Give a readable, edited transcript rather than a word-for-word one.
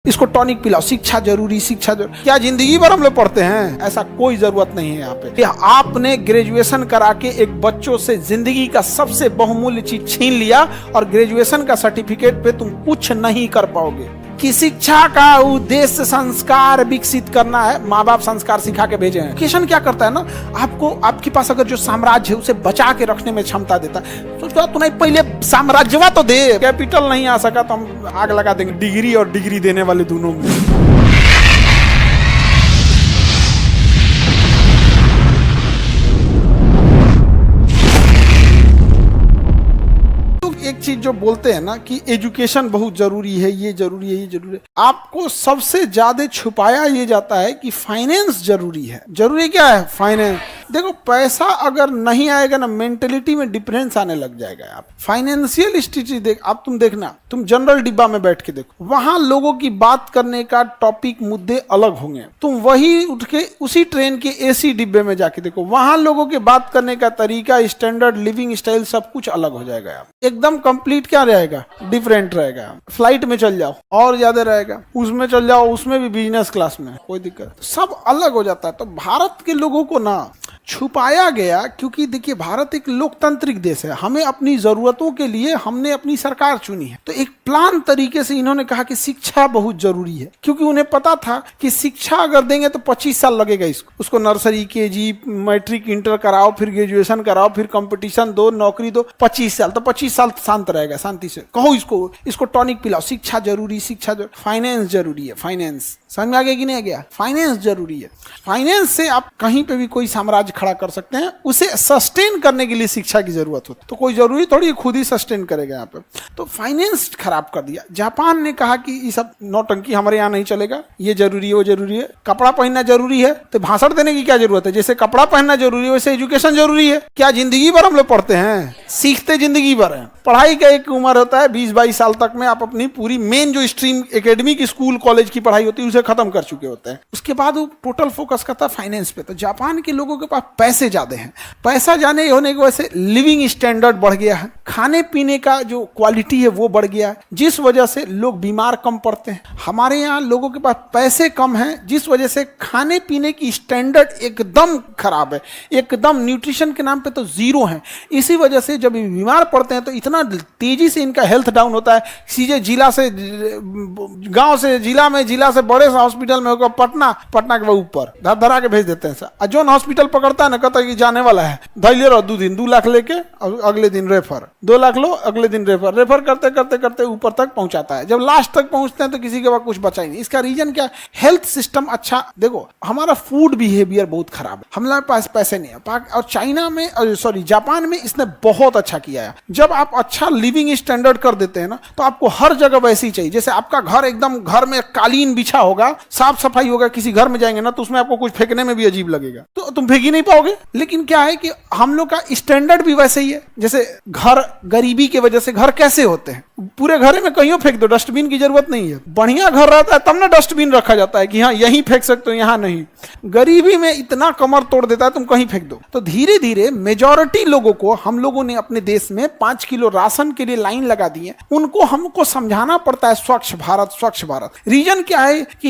इसको टॉनिक पिलाओ, शिक्षा जरूरी, शिक्षा जरूरी। क्या जिंदगी भर हम लोग पढ़ते हैं? ऐसा कोई जरूरत नहीं है यहाँ पे। आपने ग्रेजुएशन करा के एक बच्चों से जिंदगी का सबसे बहुमूल्य चीज छीन लिया और ग्रेजुएशन का सर्टिफिकेट पे तुम कुछ नहीं कर पाओगे। कि शिक्षा का उद्देश्य संस्कार विकसित करना है, माँ बाप संस्कार सिखा के भेजे हैं। एजुकेशन क्या करता है ना, आपको आपके पास अगर जो साम्राज्य है उसे बचा के रखने में क्षमता देता है। सोचो तुम्हें पहले साम्राज्यवा तो दे, कैपिटल नहीं आ सका तो हम आग लगा देंगे डिग्री और डिग्री देने वाले दोनों में। एक चीज जो बोलते हैं ना कि एजुकेशन बहुत जरूरी है, ये जरूरी है, ये जरूरी है, आपको सबसे ज्यादा छुपाया ये जाता है कि फाइनेंस जरूरी है। जरूरी क्या है? फाइनेंस। देखो पैसा अगर नहीं आएगा ना, मेंटेलिटी में डिफरेंस आने लग जाएगा। आप फाइनेंशियल स्थिति देख, आप तुम देखना, तुम जनरल डिब्बा में बैठ के देखो, वहां लोगों की बात करने का टॉपिक मुद्दे अलग होंगे। तुम वही उठ के उसी ट्रेन के एसी डिब्बे में जाके देखो, वहां लोगों के बात करने का तरीका, स्टैंडर्ड लिविंग स्टाइल सब कुछ अलग हो जाएगा। एकदम कंप्लीट क्या रहेगा? डिफरेंट रहेगा। फ्लाइट में चल जाओ और ज्यादा रहेगा, उसमें चल जाओ, उसमें भी बिजनेस क्लास में, कोई दिक्कत, सब अलग हो जाता है। तो भारत के लोगों को ना छुपाया गया, क्योंकि देखिए भारत एक लोकतांत्रिक देश है, हमें अपनी जरूरतों के लिए हमने अपनी सरकार चुनी है। तो एक प्लान तरीके से इन्होंने कहा कि शिक्षा बहुत जरूरी है, क्योंकि उन्हें पता था कि शिक्षा अगर देंगे तो 25 साल लगेगा इसको, उसको नर्सरी केजी मैट्रिक इंटर कराओ, फिर ग्रेजुएशन कराओ, फिर कंपटीशन दो, नौकरी दो, 25 साल। तो 25 साल शांत रहेगा, शांति से कहो इसको टॉनिक पिलाओ, शिक्षा जरूरी, शिक्षा जरूरी, फाइनेंस जरूरी है। फाइनेंस समझ में आ गया कि नहीं आ गया? फाइनेंस जरूरी है। फाइनेंस से आप कहीं पे भी कोई साम्राज्य खड़ा कर सकते हैं। उसे सस्टेन करने के लिए शिक्षा की जरूरत होती है। तो कोई जरूरी थोड़ी खुद ही सस्टेन करेगा यहाँ पे। तो फाइनेंस खराब कर दिया। जापान ने कहा कि ये सब नौटंकी हमारे यहाँ नहीं चलेगा, ये जरूरी है, वो जरूरी है। कपड़ा पहनना जरूरी है तो भाषण देने की क्या जरूरत है? जैसे कपड़ा पहनना जरूरी है वैसे एजुकेशन जरूरी है। क्या जिंदगी भर हम लोग पढ़ते हैं? सीखते जिंदगी भर हैं। पढ़ाई का एक उम्र होता है 20-22 साल तक में आप अपनी पूरी मेन जो स्ट्रीम एकेडमिक स्कूल कॉलेज की पढ़ाई होती है उसे खत्म कर चुके होते हैं। उसके बाद वो टोटल फोकस करता है फाइनेंस पे। तो जापान के लोगों के पास पैसे ज्यादा हैं। पैसा जाने होने की वजह से लिविंग स्टैंडर्ड बढ़ गया है, खाने पीने का जो क्वालिटी है वो बढ़ गया है, जिस वजह से लोग बीमार कम पड़ते हैं। हमारे यहाँ लोगों के पास पैसे कम हैं, जिस वजह से खाने पीने की स्टैंडर्ड एकदम खराब है, एकदम न्यूट्रिशन के नाम पे तो जीरो है। इसी वजह से जब बीमार पड़ते हैं तो इतना तेजी से इनका हेल्थ डाउन होता है। सीधे जिला से गांव से जिला में, जिला से बड़े हॉस्पिटल में होकर पटना, पटना के ऊपर धर धरा के भेज देते हैं सर। जोन हॉस्पिटल पकड़ता है ना, कहता है कि जाने वाला है, धैर्य रहो 2 दिन, 2 लाख लेके अगले दिन रेफर, 2 लाख लो अगले दिन रेफर करते करते करते ऊपर तक पहुंचाता है। जब लास्ट तक पहुंचते हैं तो किसी के पास कुछ बचा ही नहीं। इसका रीजन क्या? हेल्थ सिस्टम अच्छा, देखो हमारा फूड बिहेवियर बहुत खराब है, हमारे पास पैसे नहीं है। और चाइना में, सॉरी जापान में इसने बहुत अच्छा किया है। जब आप अच्छा लिविंग स्टैंडर्ड कर देते हैं ना, तो आपको हर जगह वैसे ही चाहिए। जैसे आपका घर एकदम, घर में कालीन बिछा होगा, साफ सफाई होगा, किसी घर में जाएंगे ना तो उसमें आपको कुछ फेंकने में भी अजीब लगेगा, तो तुम फेंक ही नहीं पाओगे। लेकिन क्या है कि हम लोग का स्टैंडर्ड भी वैसे ही है। जैसे घर, गरीबी की वजह से घर कैसे होते हैं, पूरे घर में कहीं फेंक दो, डस्टबिन की जरूरत नहीं है। बढ़िया घर रहता है तब ना डस्टबिन रखा जाता है कि हाँ यहीं फेंक सकते हो, यहाँ नहीं। गरीबी में इतना कमर तोड़ देता है, तुम कहीं फेंक दो। तो धीरे धीरे मेजॉरिटी लोगों को हम लोगों ने अपने देश में 5 किलो राशन के लिए लाइन लगा दी है। उनको हमको समझाना पड़ता है स्वच्छ भारत, स्वच्छ भारत। रीजन क्या है कि